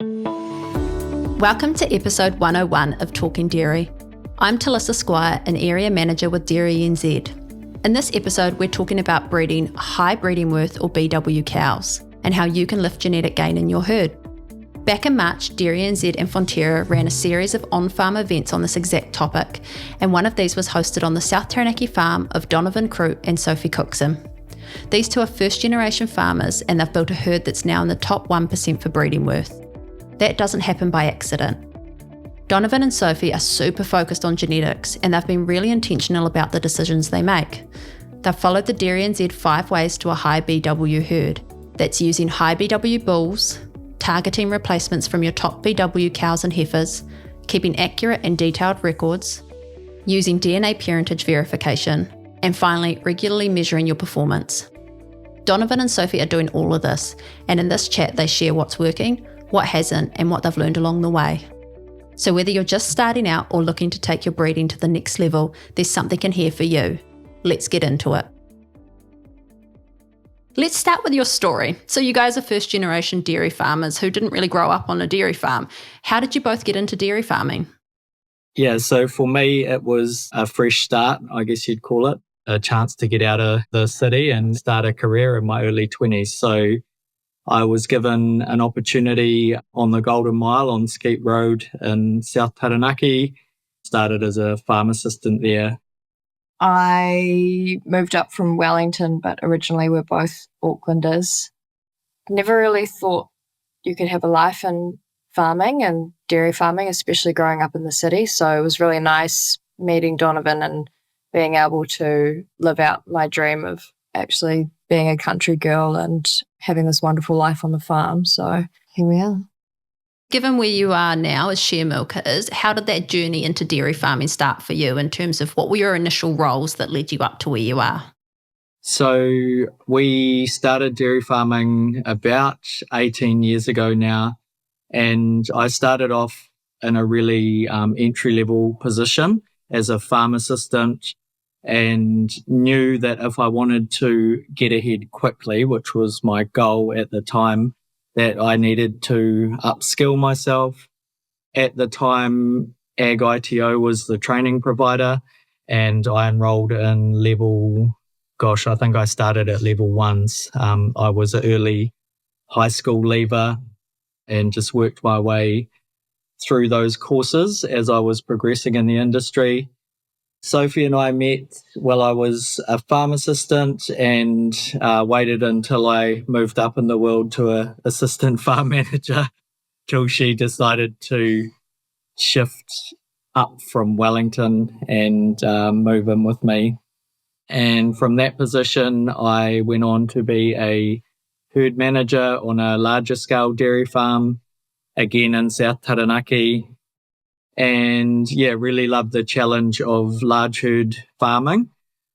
Welcome to episode 101 of Talking Dairy. I'm Talissa Squire, an area manager with DairyNZ. In this episode, we're talking about breeding high breeding worth or BW cows and how you can lift genetic gain in your herd. Back in March, DairyNZ and Fonterra ran a series of on-farm events on this exact topic, and one of these was hosted on the South Taranaki farm of Donovan, Croot and Sophie Cookson. These two are first-generation farmers, and they've built a herd that's now in the top 1% for breeding worth. That doesn't happen by accident. Donovan and Sophie are super focused on genetics, and they've been really intentional about the decisions they make. They've followed the DairyNZ 5 ways to a high BW herd. That's using high BW bulls, targeting replacements from your top BW cows and heifers, keeping accurate and detailed records, using DNA parentage verification, and finally, regularly measuring your performance. Donovan and Sophie are doing all of this, and in this chat they share what's working, what hasn't, and what they've learned along the way. So whether you're just starting out or looking to take your breeding to the next level, there's something in here for you. Let's get into it. Let's start with your story. So you guys are first generation dairy farmers who didn't really grow up on a dairy farm. How did you both get into dairy farming? Yeah, so for me, it was a fresh start, I guess you'd call it. A chance to get out of the city and start a career in my early 20s. So I was given an opportunity on the Golden Mile on Skeet Road in South Taranaki. Started as a farm assistant there. I moved up from Wellington, but originally we're both Aucklanders. Never really thought you could have a life in farming and dairy farming, especially growing up in the city. So it was really nice meeting Donovan and being able to live out my dream of actually being a country girl and having this wonderful life on the farm. So here we are. Given where you are now as share milkers, how did that journey into dairy farming start for you in terms of what were your initial roles that led you up to where you are? So we started dairy farming about 18 years ago now, and I started off in a really entry-level position as a farm assistant, and knew that if I wanted to get ahead quickly, which was my goal at the time, that I needed to upskill myself. At the time, Ag ITO was the training provider, and I enrolled in I think I started at level 1s. I was an early high school leaver and just worked my way through those courses as I was progressing in the industry. Sophie and I met while I was a farm assistant and waited until I moved up in the world to an assistant farm manager till she decided to shift up from Wellington and move in with me. And from that position, I went on to be a herd manager on a larger scale dairy farm, again in South Taranaki. And yeah, really loved the challenge of large herd farming.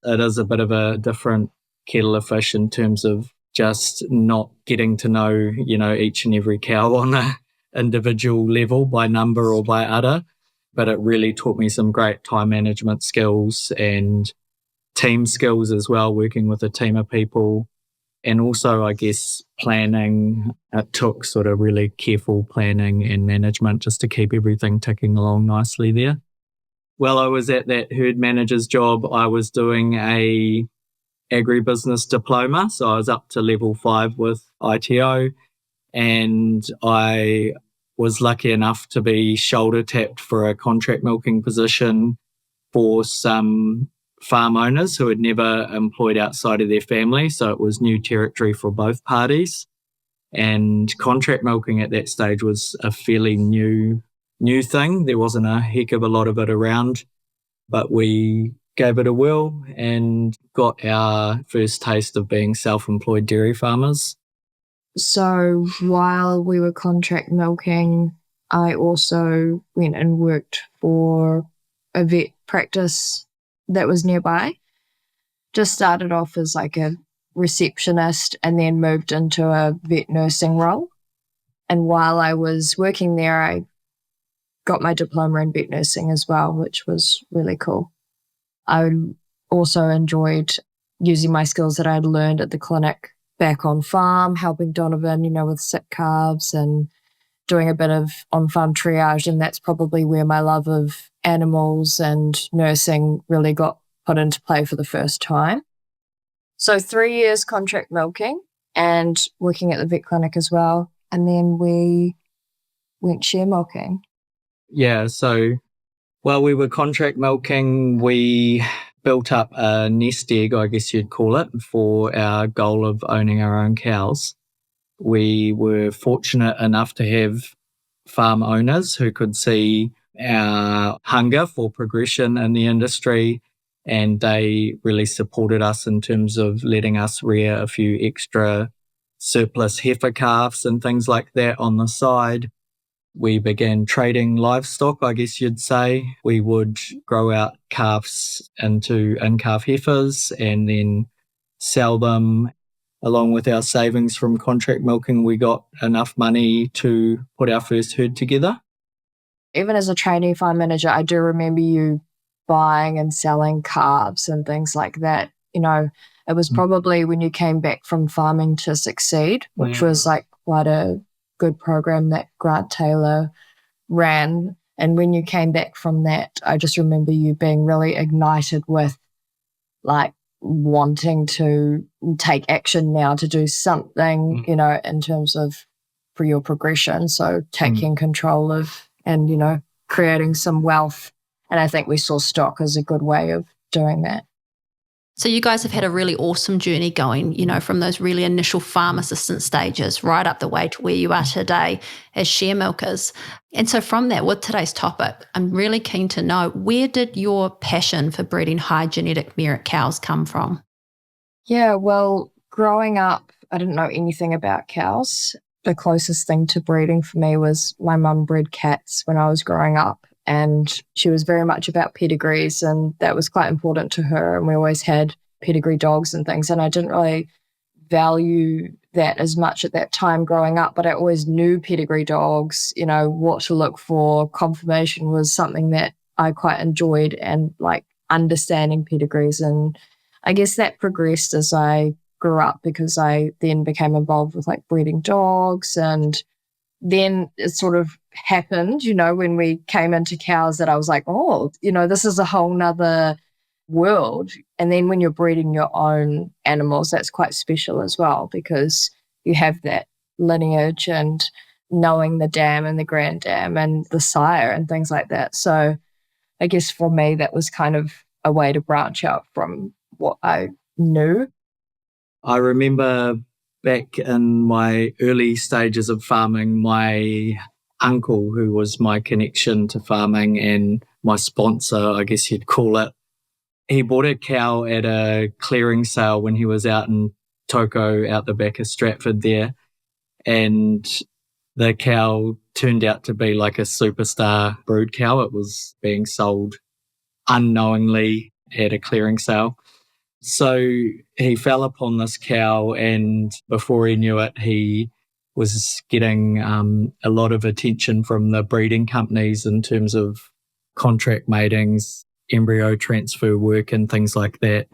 It is a bit of a different kettle of fish in terms of just not getting to know, each and every cow on an individual level by number or by udder. But it really taught me some great time management skills and team skills as well, working with a team of people. And also, I guess, planning. It took sort of really careful planning and management just to keep everything ticking along nicely there. While I was at that herd manager's job, I was doing a agribusiness diploma. So I was up to level 5 with ITO, and I was lucky enough to be shoulder tapped for a contract milking position for some farm owners who had never employed outside of their family. So it was new territory for both parties. And contract milking at that stage was a fairly new thing. There wasn't a heck of a lot of it around, but we gave it a whirl and got our first taste of being self-employed dairy farmers. So while we were contract milking, I also went and worked for a vet practice that was nearby. Just started off as like a receptionist and then moved into a vet nursing role. And while I was working there, I got my diploma in vet nursing as well, which was really cool. I also enjoyed using my skills that I'd learned at the clinic back on farm, helping Donovan, with sick calves and doing a bit of on-farm triage, and that's probably where my love of animals and nursing really got put into play for the first time. So 3 years contract milking and working at the vet clinic as well. And then we went share milking. Yeah, so while we were contract milking, we built up a nest egg, I guess you'd call it, for our goal of owning our own cows. We were fortunate enough to have farm owners who could see our hunger for progression in the industry, and they really supported us in terms of letting us rear a few extra surplus heifer calves and things like that on the side. We began trading livestock, I guess you'd say. We would grow out calves into in-calf heifers and then sell them. Along with our savings from contract milking, we got enough money to put our first herd together. Even as a trainee farm manager, I do remember you buying and selling calves and things like that. You know, it was probably when you came back from Farming to Succeed, which was like quite a good program that Grant Taylor ran. And when you came back from that, I just remember you being really ignited with like wanting to take action now to do something, you know, in terms of for your progression. So taking control of and, you know, creating some wealth. And I think we saw stock as a good way of doing that. So you guys have had a really awesome journey going, you know, from those really initial farm assistant stages right up the way to where you are today as share milkers. And so from that, with today's topic, I'm really keen to know, where did your passion for breeding high genetic merit cows come from? Yeah, well, growing up, I didn't know anything about cows. The closest thing to breeding for me was my mum bred cats when I was growing up. And she was very much about pedigrees, and that was quite important to her. And we always had pedigree dogs and things. And I didn't really value that as much at that time growing up, but I always knew pedigree dogs, you know, what to look for. Conformation was something that I quite enjoyed, and like understanding pedigrees. And I guess that progressed as I grew up, because I then became involved with like breeding dogs, and then it sort of happened, you know, when we came into cows, that I was like, oh, you know, this is a whole nother world. And then when you're breeding your own animals, that's quite special as well, because you have that lineage and knowing the dam and the grand dam and the sire and things like that. So I guess for me, that was kind of a way to branch out from what I knew. I remember back in my early stages of farming, my uncle, who was my connection to farming and my sponsor, I guess you'd call it, he bought a cow at a clearing sale when he was out in Toko, out the back of Stratford there. And the cow turned out to be like a superstar brood cow. It was being sold unknowingly at a clearing sale. So he fell upon this cow, and before he knew it, he was getting a lot of attention from the breeding companies in terms of contract matings, embryo transfer work and things like that.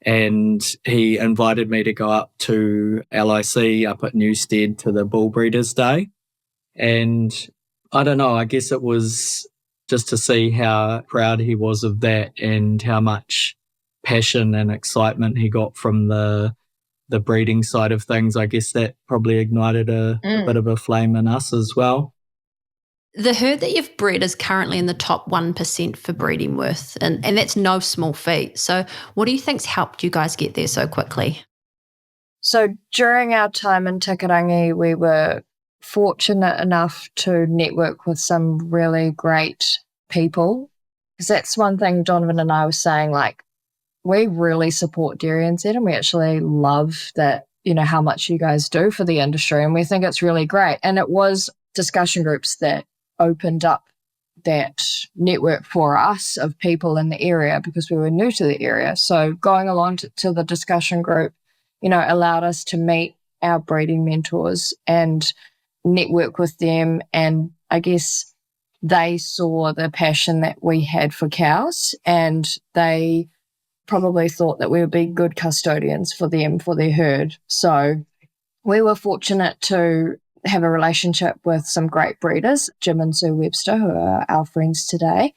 And he invited me to go up to LIC up at Newstead to the Bull Breeders' Day. And I don't know, I guess it was just to see how proud he was of that and how much passion and excitement he got from the breeding side of things. I guess that probably ignited a bit of a flame in us as well. The herd that you've bred is currently in the top 1% for breeding worth, and that's no small feat. So what do you think's helped you guys get there so quickly? So during our time in Takarangi, we were fortunate enough to network with some really great people, because that's one thing Donovan and I were saying, like, we really support DairyNZ, and we actually love that, you know, how much you guys do for the industry, and we think it's really great. And it was discussion groups that opened up that network for us of people in the area, because we were new to the area. So going along to the discussion group, you know, allowed us to meet our breeding mentors and network with them. And I guess they saw the passion that we had for cows, and they probably thought that we would be good custodians for them, for their herd. So we were fortunate to have a relationship with some great breeders, Jim and Sue Webster, who are our friends today.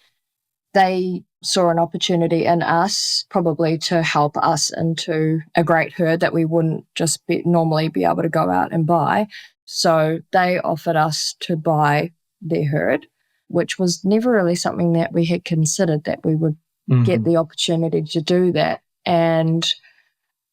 They saw an opportunity in us probably to help us into a great herd that we wouldn't just normally be able to go out and buy. So they offered us to buy their herd, which was never really something that we had considered, that we would get the opportunity to do that. And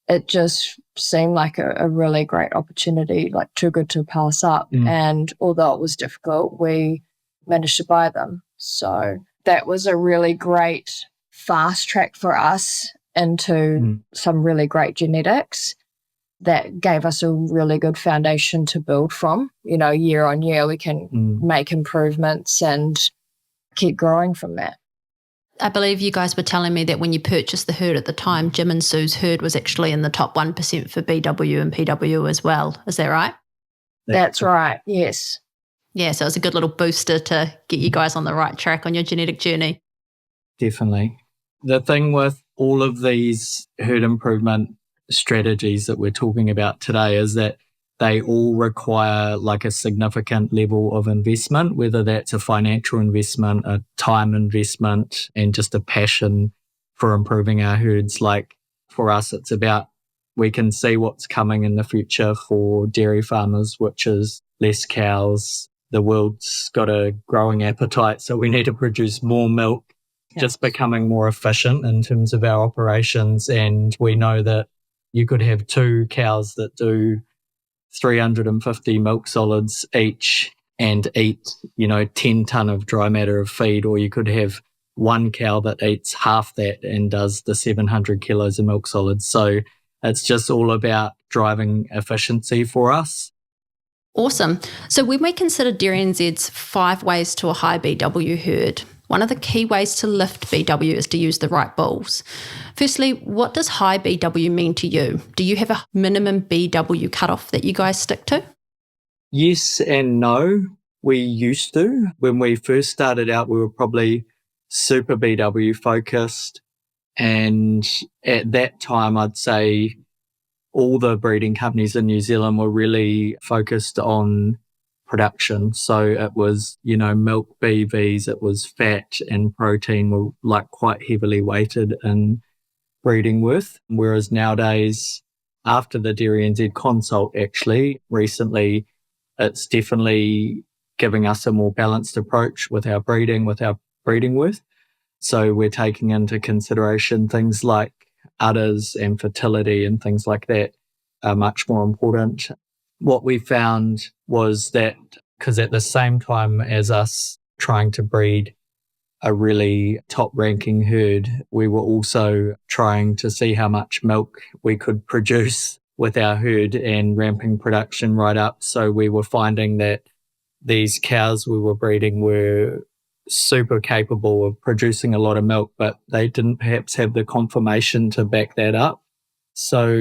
it just seemed like a really great opportunity, like too good to pass up. And although it was difficult, we managed to buy them. So that was a really great fast track for us into some really great genetics that gave us a really good foundation to build from. You know, year on year, we can make improvements and keep growing from that. I believe you guys were telling me that when you purchased the herd at the time, Jim and Sue's herd was actually in the top 1% for BW and PW as well. Is that right? That's right, yes. Yeah, so it was a good little booster to get you guys on the right track on your genetic journey. Definitely. The thing with all of these herd improvement strategies that we're talking about today is that they all require like a significant level of investment, whether that's a financial investment, a time investment, and just a passion for improving our herds. Like for us, it's about, we can see what's coming in the future for dairy farmers, which is less cows. The world's got a growing appetite, so we need to produce more milk, just becoming more efficient in terms of our operations. And we know that you could have 2 cows that do 350 milk solids each and eat, 10 tonne of dry matter of feed, or you could have 1 cow that eats half that and does the 700 kilos of milk solids. So it's just all about driving efficiency for us. Awesome. So when we consider DairyNZ's 5 ways to a high BW herd, one of the key ways to lift BW is to use the right bulls. Firstly, what does high BW mean to you? Do you have a minimum BW cutoff that you guys stick to? Yes and no. We used to. When we first started out, we were probably super BW focused. And at that time, I'd say all the breeding companies in New Zealand were really focused on production. So it was, milk BVs, it was fat and protein were like quite heavily weighted in breeding with. Whereas nowadays, after the DairyNZ consult, actually, recently, it's definitely giving us a more balanced approach with our breeding with. So we're taking into consideration things like udders and fertility and things like that are much more important. What we found was that, because at the same time as us trying to breed a really top-ranking herd, we were also trying to see how much milk we could produce with our herd and ramping production right up. So we were finding that these cows we were breeding were super capable of producing a lot of milk, but they didn't perhaps have the conformation to back that up. So,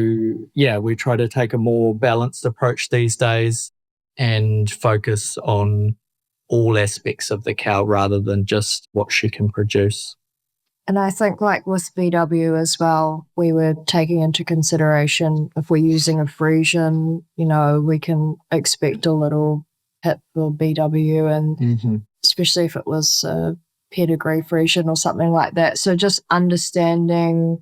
yeah, we try to take a more balanced approach these days and focus on all aspects of the cow rather than just what she can produce. And I think like with BW as well, we were taking into consideration if we're using a Friesian, we can expect a little hit for BW, and especially if it was a pedigree Friesian or something like that. So just understanding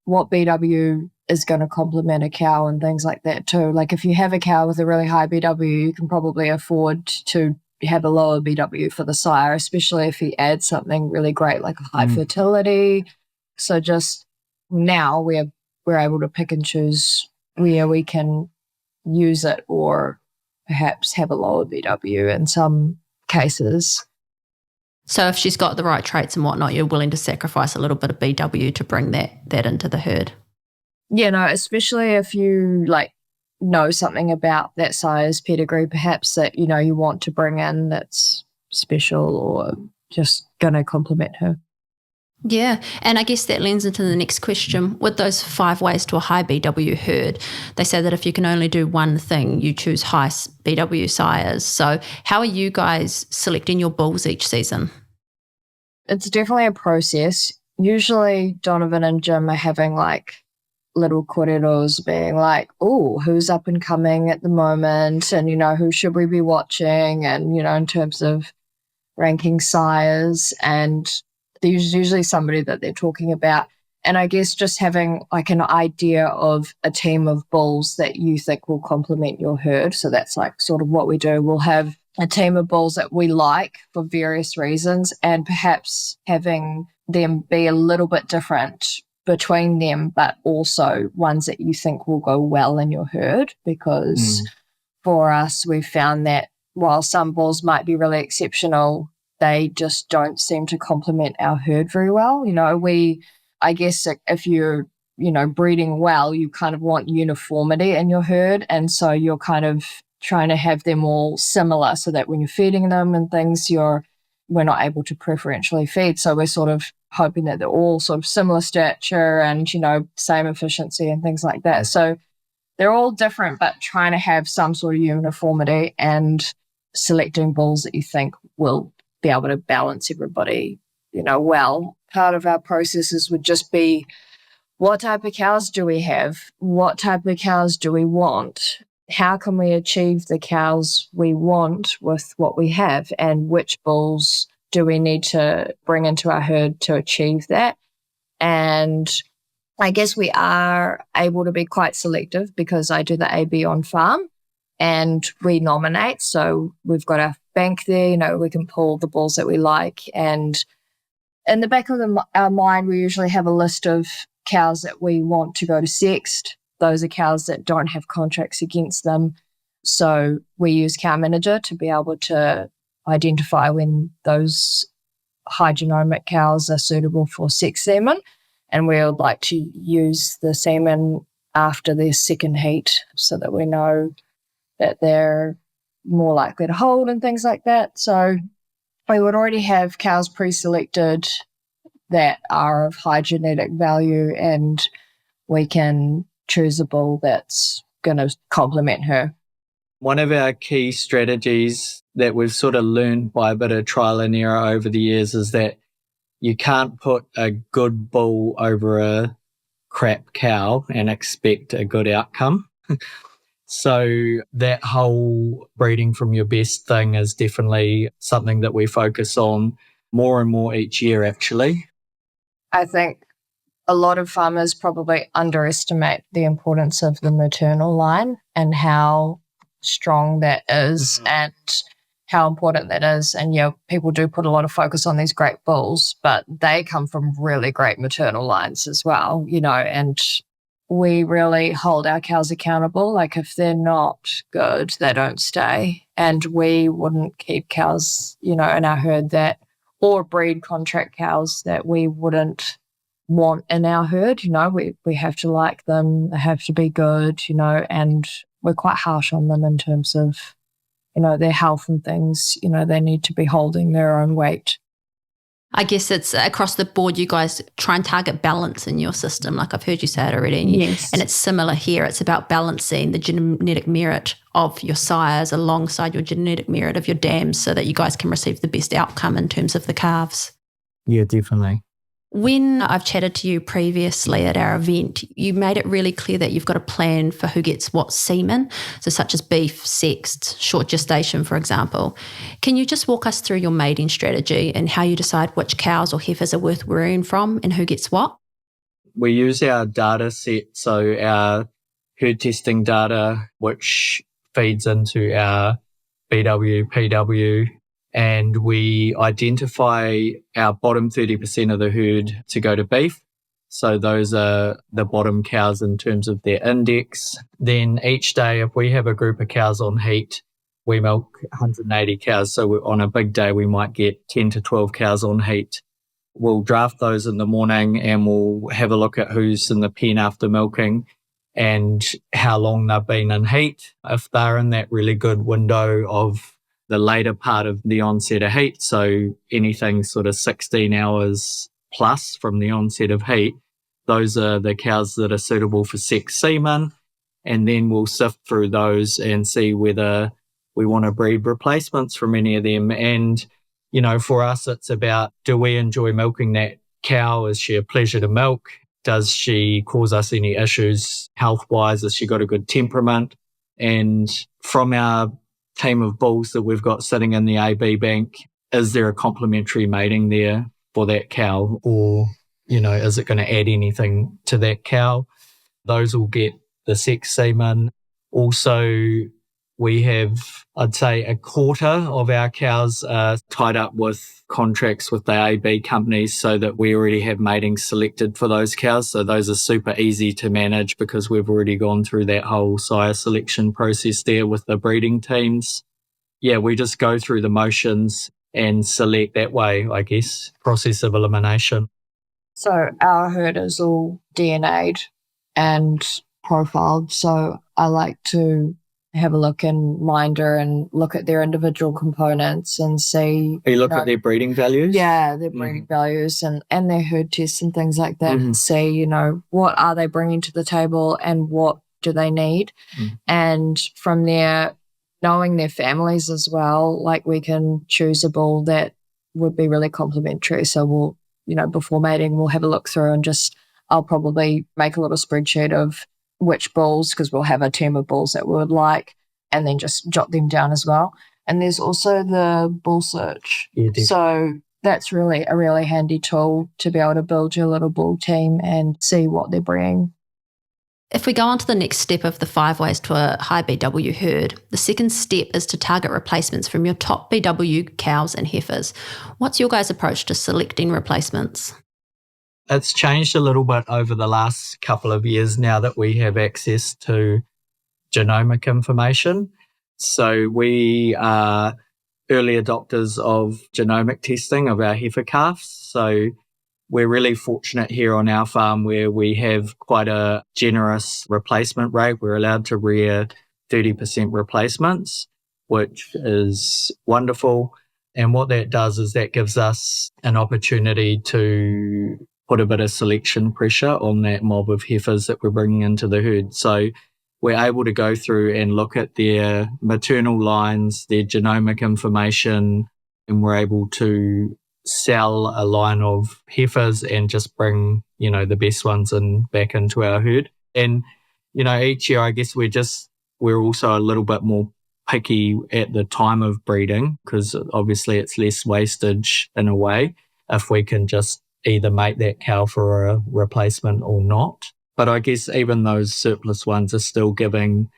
what BW is going to complement a cow and things like that too. Like if you have a cow with a really high BW, you can probably afford to have a lower BW for the sire, especially if he adds something really great like a high fertility. So just now we're able to pick and choose where we can use it or perhaps have a lower BW in some cases. So if she's got the right traits and whatnot, you're willing to sacrifice a little bit of BW to bring that into the herd. Yeah, no, especially if you know something about that size pedigree, perhaps that, you want to bring in that's special or just going to complement her. Yeah, and I guess that lends into the next question. With those 5 ways to a high BW herd, they say that if you can only do one thing, you choose high BW sires. So how are you guys selecting your bulls each season? It's definitely a process. Usually Donovan and Jim are having little kōreros being like, oh, who's up and coming at the moment, and, who should we be watching, and, in terms of ranking sires, and there's usually somebody that they're talking about. And I guess just having like an idea of a team of bulls that you think will complement your herd. So that's like sort of what we do. We'll have a team of bulls that we like for various reasons, and perhaps having them be a little bit different between them, but also ones that you think will go well in your herd. Because for us, we've found that while some bulls might be really exceptional, they just don't seem to complement our herd very well. I guess if you're, breeding well, you kind of want uniformity in your herd. And so you're kind of trying to have them all similar so that when you're feeding them and things, we're not able to preferentially feed. So we're sort of hoping that they're all sort of similar stature and, same efficiency and things like that. So they're all different, but trying to have some sort of uniformity and selecting bulls that you think will be able to balance everybody, well. Part of our processes would just be, what type of cows do we have? What type of cows do we want? How can we achieve the cows we want with what we have? And which bulls do we need to bring into our herd to achieve that? And I guess we are able to be quite selective because I do the AB on farm and we nominate. So we've got our bank there, we can pull the bulls that we like. And in the back of our mind, we usually have a list of cows that we want to go to sexed. Those are cows that don't have contracts against them. So we use Cow Manager to be able to identify when those high genomic cows are suitable for sex semen. And we would like to use the semen after their second heat so that we know that they're more likely to hold and things like that. So we would already have cows pre-selected that are of high genetic value, and we can choose a bull that's going to complement her. One of our key strategies that we've sort of learned by a bit of trial and error over the years is that you can't put a good bull over a crap cow and expect a good outcome. So that whole breeding from your best thing is definitely something that we focus on more and more each year, actually. I think a lot of farmers probably underestimate the importance of the maternal line and how strong that is and how important that is. And people do put a lot of focus on these great bulls, but they come from really great maternal lines as well, and we really hold our cows accountable. Like if they're not good, they don't stay. And we wouldn't keep cows, in our herd or breed contract cows that we wouldn't want in our herd. We have to like them. They have to be good, and we're quite harsh on them in terms of, their health and things. They need to be holding their own weight. I guess it's across the board, you guys try and target balance in your system. Like I've heard you say it already. Yes. And it's similar here. It's about balancing the genetic merit of your sires alongside your genetic merit of your dams so that you guys can receive the best outcome in terms of the calves. Yeah, definitely. When I've chatted to you previously at our event, you made it really clear that you've got a plan for who gets what semen, so such as beef, sexed, short gestation, for example. Can you just walk us through your mating strategy and how you decide which cows or heifers are worth rearing from and who gets what? We use our data set, so our herd testing data, which feeds into our BW, PW, and we identify our bottom 30% of the herd to go to beef. So those are the bottom cows in terms of their index. Then each day, if we have a group of cows on heat, we milk 180 cows. So on a big day, we might get 10 to 12 cows on heat. We'll draft those in the morning and we'll have a look at who's in the pen after milking and how long they've been in heat. If they're in that really good window of the later part of the onset of heat, so anything sort of 16 hours plus from the onset of heat, those are the cows that are suitable for sex semen. And then we'll sift through those and see whether we want to breed replacements from any of them. And, for us, it's about, do we enjoy milking that cow? Is she a pleasure to milk? Does she cause us any issues health-wise? Has she got a good temperament? And from our team of bulls that we've got sitting in the AB bank, is there a complementary mating there for that cow? Or, is it going to add anything to that cow? Those will get the sex semen. Also, we have, I'd say, a quarter of our cows are tied up with contracts with the AB companies so that we already have mating selected for those cows. So those are super easy to manage because we've already gone through that whole sire selection process there with the breeding teams. Yeah, we just go through the motions and select that way, I guess, process of elimination. So our herd is all DNA'd and profiled. So I like to have a look in Minder and look at their individual components and see. You look at their breeding values? Yeah, their breeding values and their herd tests and things like that and see, what are they bringing to the table and what do they need. And from there, knowing their families as well, like we can choose a bull that would be really complementary. So we'll, before mating, we'll have a look through and I'll probably make a little spreadsheet of which bulls, because we'll have a team of bulls that we would like, and then just jot them down as well. And there's also the bull search. Yeah, so that's really a really handy tool to be able to build your little bull team and see what they're bringing. If we go on to the next step of the 5 ways to a high BW herd, the second step is to target replacements from your top BW cows and heifers. What's your guys' approach to selecting replacements? It's changed a little bit over the last couple of years now that we have access to genomic information. So we are early adopters of genomic testing of our heifer calves. So we're really fortunate here on our farm where we have quite a generous replacement rate. We're allowed to rear 30% replacements, which is wonderful. And what that does is that gives us an opportunity to put a bit of selection pressure on that mob of heifers that we're bringing into the herd. So we're able to go through and look at their maternal lines, their genomic information, and we're able to sell a line of heifers and just bring, the best ones back into our herd. And, each year, I guess we're also a little bit more picky at the time of breeding because obviously it's less wastage in a way if we can just either mate that cow for a replacement or not. But I guess even those surplus ones are still giving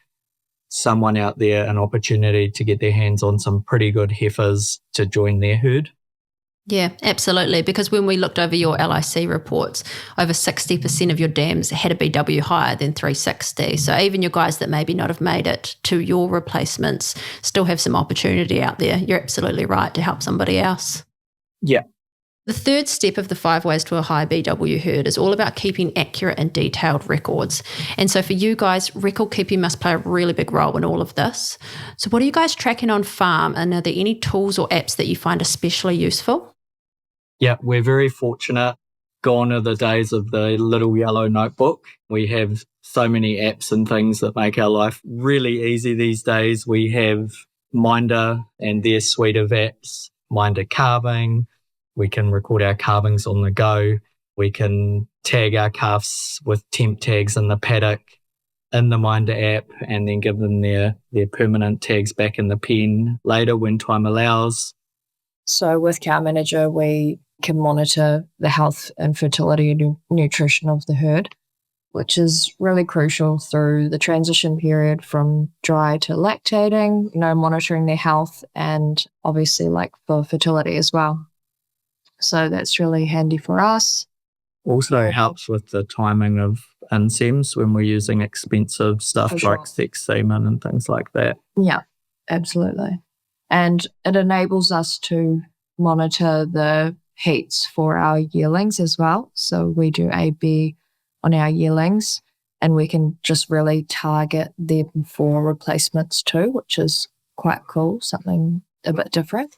someone out there an opportunity to get their hands on some pretty good heifers to join their herd. Yeah, absolutely. Because when we looked over your LIC reports, over 60% of your dams had a BW higher than 360. So even your guys that maybe not have made it to your replacements still have some opportunity out there. You're absolutely right to help somebody else. Yeah. The third step of the 5 ways to a high BW herd is all about keeping accurate and detailed records. And so for you guys, record keeping must play a really big role in all of this. So what are you guys tracking on farm, and are there any tools or apps that you find especially useful? Yeah, we're very fortunate. Gone are the days of the little yellow notebook. We have so many apps and things that make our life really easy these days. We have Minder and their suite of apps, Minder Calving. We can record our calvings on the go. We can tag our calves with temp tags in the paddock in the Minder app and then give them their permanent tags back in the pen later when time allows. So with Cow Manager, we can monitor the health and fertility and nutrition of the herd, which is really crucial through the transition period from dry to lactating, monitoring their health and obviously for fertility as well. So that's really handy for us. Also helps with the timing of insems when we're using expensive stuff like sex semen and things like that. Yeah, absolutely. And it enables us to monitor the heats for our yearlings as well. So we do AB on our yearlings and we can just really target them for replacements too, which is quite cool, something a bit different.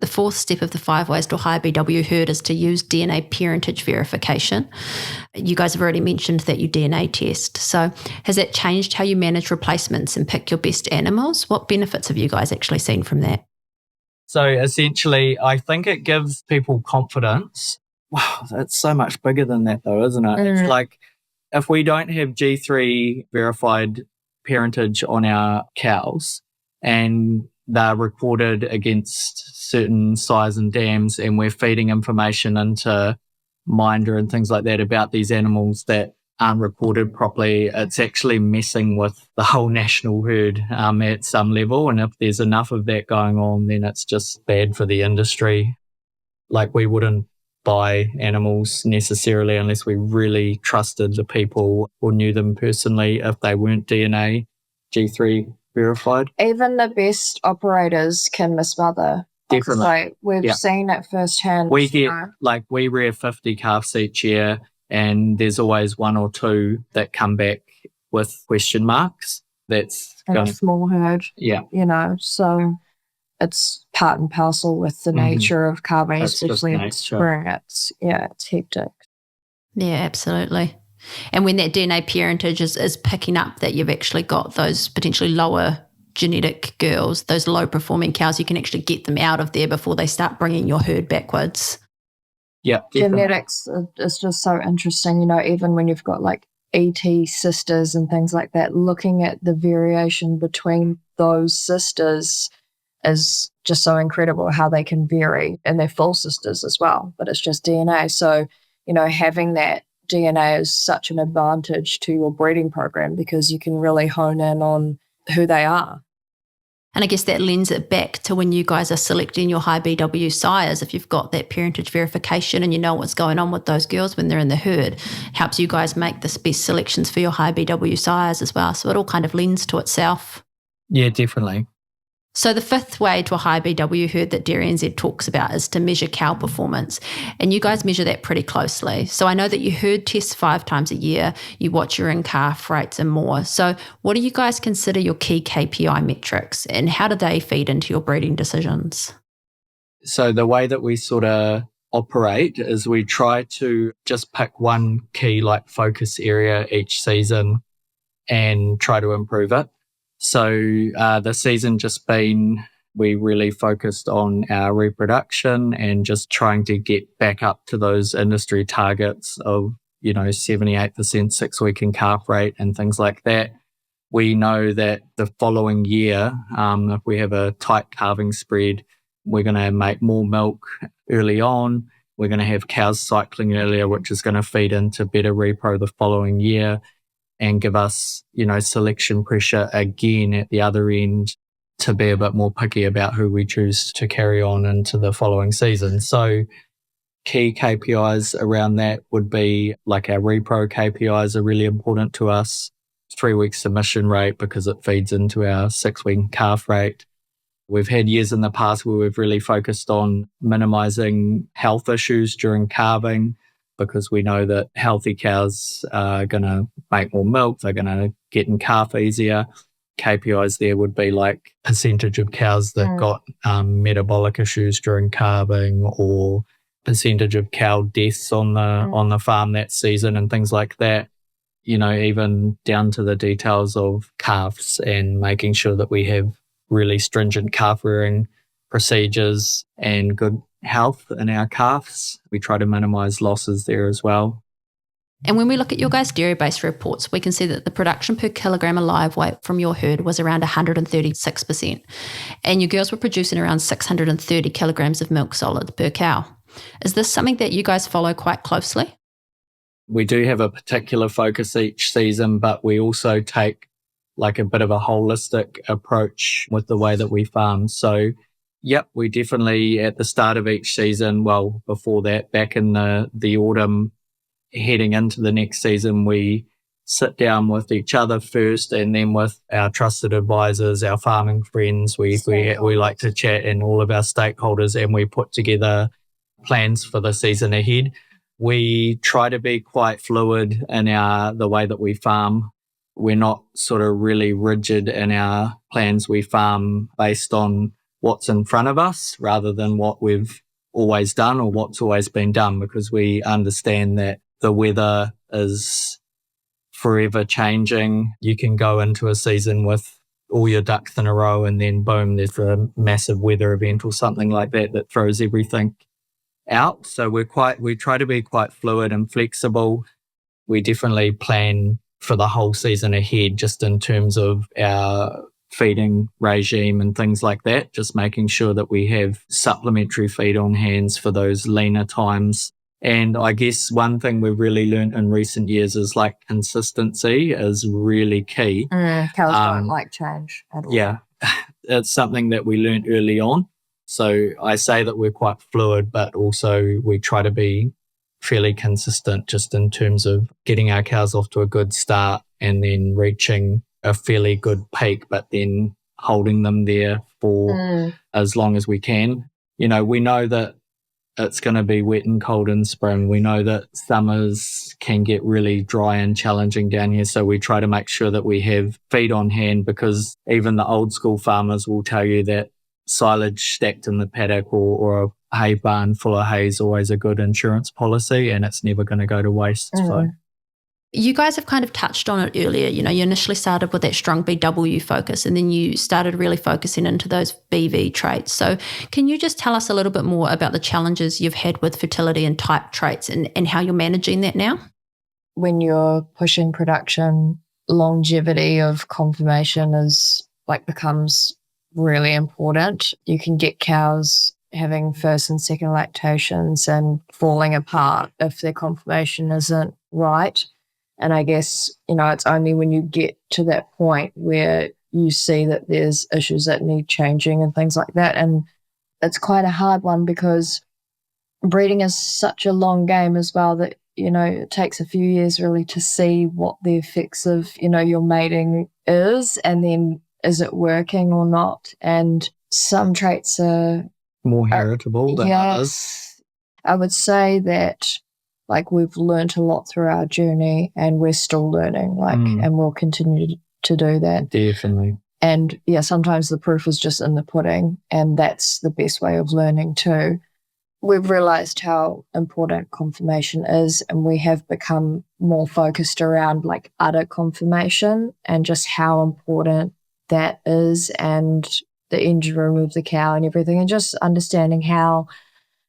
The fourth step of the 5 ways to a high BW herd is to use DNA parentage verification. You guys have already mentioned that you DNA test. So has that changed how you manage replacements and pick your best animals? What benefits have you guys actually seen from that? So essentially, I think it gives people confidence wow, it's so much bigger than that though, isn't it? It's like if we don't have G3 verified parentage on our cows and they're recorded against certain size and dams and we're feeding information into Minder and things like that about these animals that aren't recorded properly, it's actually messing with the whole national herd at some level. And if there's enough of that going on, then it's just bad for the industry. Like we wouldn't buy animals necessarily unless we really trusted the people or knew them personally if they weren't DNA G3 verified. Even the best operators can mismother. Definitely. So we've seen it firsthand. We get, we rear 50 calves each year and there's always one or two that come back with question marks. That's a small herd. Yeah. So it's part and parcel with the nature of calving, especially in spring. It's hectic. Yeah, absolutely. And when that DNA parentage is picking up that you've actually got those potentially lower genetic girls, those low performing cows, you can actually get them out of there before they start bringing your herd backwards. Yeah. Genetics is just so interesting, even when you've got like ET sisters and things like that, looking at the variation between those sisters is just so incredible how they can vary, and they're full sisters as well, but it's just DNA. So, having that DNA is such an advantage to your breeding program because you can really hone in on who they are. And I guess that lends it back to when you guys are selecting your high BW sires. If you've got that parentage verification and you know what's going on with those girls when they're in the herd, it helps you guys make the best selections for your high BW sires as well. So it all kind of lends to itself. Yeah, definitely. So the fifth way to a high BW herd that DairyNZ talks about is to measure cow performance. And you guys measure that pretty closely. So I know that you herd test 5 times a year, you watch your in-calf rates and more. So what do you guys consider your key KPI metrics and how do they feed into your breeding decisions? So the way that we sort of operate is we try to just pick one key focus area each season and try to improve it. So the season just been, we really focused on our reproduction and just trying to get back up to those industry targets of, 78% 6-week in calf rate and things like that. We know that the following year, if we have a tight calving spread, we're going to make more milk early on. We're going to have cows cycling earlier, which is going to feed into better repro the following year and give us, selection pressure again at the other end to be a bit more picky about who we choose to carry on into the following season. So key KPIs around that would be like our repro KPIs are really important to us. 3-week submission rate because it feeds into our 6-week calf rate. We've had years in the past where we've really focused on minimizing health issues during calving, because we know that healthy cows are going to make more milk, they're going to get in calf easier. KPIs there would be like percentage of cows that got metabolic issues during calving, or percentage of cow deaths on the farm that season and things like that. Even down to the details of calves and making sure that we have really stringent calf rearing procedures and good health in our calves. We try to minimize losses there as well. And when we look at your guys' dairy-based reports, we can see that the production per kilogram of live weight from your herd was around 136%. And your girls were producing around 630 kilograms of milk solid per cow. Is this something that you guys follow quite closely? We do have a particular focus each season, but we also take like a bit of a holistic approach with the way that we farm. So yep, we definitely at the start of each season, well, before that, back in the autumn, heading into the next season, we sit down with each other first and then with our trusted advisors, our farming friends. We like to chat, and all of our stakeholders, and we put together plans for the season ahead. We try to be quite fluid in the way that we farm. We're not sort of really rigid in our plans. We farm based on what's in front of us rather than what we've always done or what's always been done, because we understand that the weather is forever changing. You can go into a season with all your ducks in a row and then boom, there's a massive weather event or something like that throws everything out. So we try to be quite fluid and flexible. We definitely plan for the whole season ahead, just in terms of our feeding regime and things like that, just making sure that we have supplementary feed on hands for those leaner times. And I guess one thing we've really learned in recent years is like consistency is really key. Cows don't like change at all. Yeah, it's something that we learned early on. So I say that we're quite fluid, but also we try to be fairly consistent just in terms of getting our cows off to a good start and then reaching a fairly good peak, but then holding them there for as long as we can. You know, we know that it's going to be wet and cold in spring. We know that summers can get really dry and challenging down here. So we try to make sure that we have feed on hand, because even the old school farmers will tell you that silage stacked in the paddock or a hay barn full of hay is always a good insurance policy, and it's never going to go to waste. So. You guys have kind of touched on it earlier. You know, you initially started with that strong BW focus, and then you started really focusing into those BV traits. So can you just tell us a little bit more about the challenges you've had with fertility and type traits and how you're managing that now? When you're pushing production, longevity of conformation becomes really important. You can get cows having first and second lactations and falling apart if their conformation isn't right. And I guess, you know, it's only when you get to that point where you see that there's issues that need changing and things like that. And it's quite a hard one because breeding is such a long game as well that, you know, it takes a few years really to see what the effects of, you know, your mating is, and then is it working or not. And some traits are more heritable than others. I would say that we've learned a lot through our journey, and we're still learning, and we'll continue to do that. Definitely. And yeah, sometimes the proof is just in the pudding, and that's the best way of learning too. We've realized how important conformation is, and we have become more focused around udder conformation and just how important that is, and the engine room of the cow and everything, and just understanding how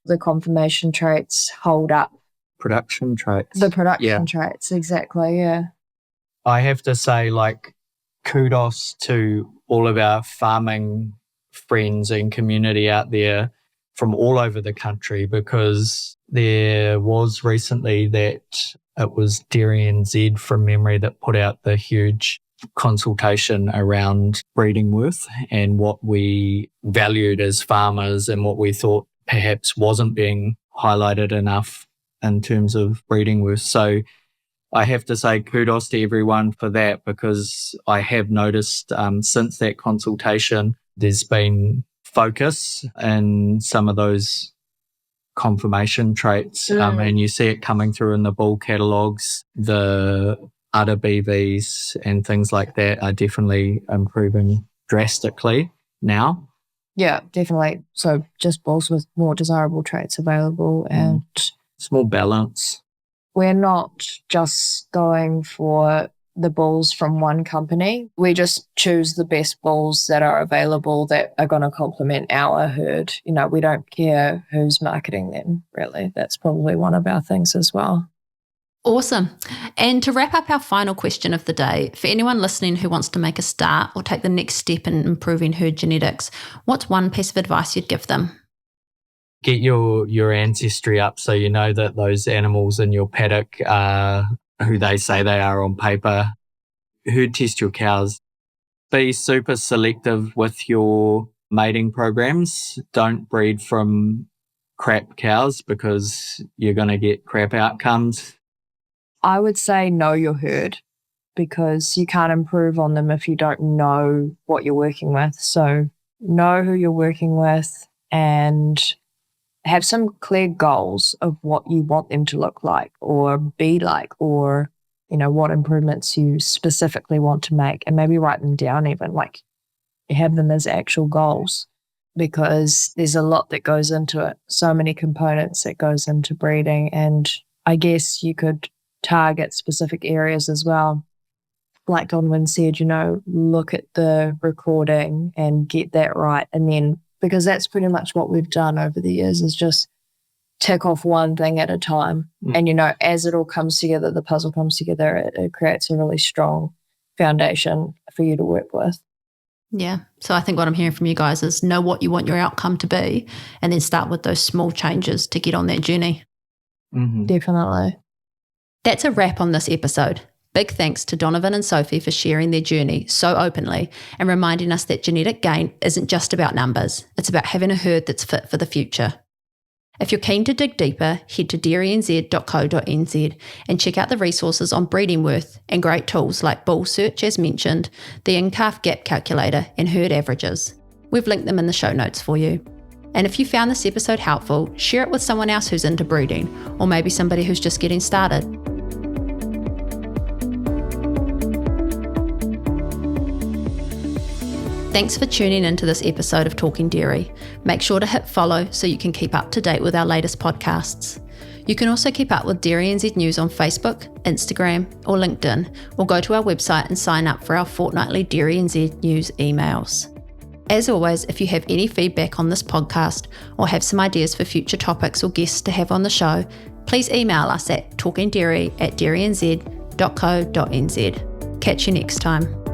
the conformation traits hold up. Production traits. The production traits, exactly, yeah. I have to say, kudos to all of our farming friends and community out there from all over the country, because there was recently that it was DairyNZ from memory that put out the huge consultation around breeding worth and what we valued as farmers and what we thought perhaps wasn't being highlighted enough in terms of breeding worth. So I have to say kudos to everyone for that, because I have noticed since that consultation there's been focus in some of those conformation traits, and you see it coming through in the bull catalogues. The udder BVs and things like that are definitely improving drastically now. Yeah, definitely. So just bulls with more desirable traits available, and it's more balance. We're not just going for the bulls from one company. We just choose the best bulls that are available that are going to complement our herd. You know, we don't care who's marketing them, really. That's probably one of our things as well. Awesome. And to wrap up our final question of the day, for anyone listening who wants to make a start or take the next step in improving herd genetics, what's one piece of advice you'd give them? Get your ancestry up so you know that those animals in your paddock are who they say they are on paper. Herd test your cows. Be super selective with your mating programs. Don't breed from crap cows, because you're going to get crap outcomes. I would say know your herd, because you can't improve on them if you don't know what you're working with. So know who you're working with and have some clear goals of what you want them to look like or be like, or, you know, what improvements you specifically want to make, and maybe write them down even, have them as actual goals, because there's a lot that goes into it, so many components that goes into breeding. And I guess you could target specific areas as well. Like Donovan said, you know, look at the recording and get that right. And then, because that's pretty much what we've done over the years, is just tick off one thing at a time. And, as it all comes together, the puzzle comes together, it creates a really strong foundation for you to work with. Yeah. So I think what I'm hearing from you guys is know what you want your outcome to be and then start with those small changes to get on that journey. Mm-hmm. Definitely. That's a wrap on this episode. Big thanks to Donovan and Sophie for sharing their journey so openly and reminding us that genetic gain isn't just about numbers. It's about having a herd that's fit for the future. If you're keen to dig deeper, head to dairynz.co.nz and check out the resources on breeding worth and great tools like bull search as mentioned, the in-calf gap calculator and herd averages. We've linked them in the show notes for you. And if you found this episode helpful, share it with someone else who's into breeding or maybe somebody who's just getting started. Thanks for tuning into this episode of Talking Dairy. Make sure to hit follow so you can keep up to date with our latest podcasts. You can also keep up with DairyNZ News on Facebook, Instagram or LinkedIn, or go to our website and sign up for our fortnightly DairyNZ News emails. As always, if you have any feedback on this podcast or have some ideas for future topics or guests to have on the show, please email us at talkingdairy@dairynz.co.nz. Catch you next time.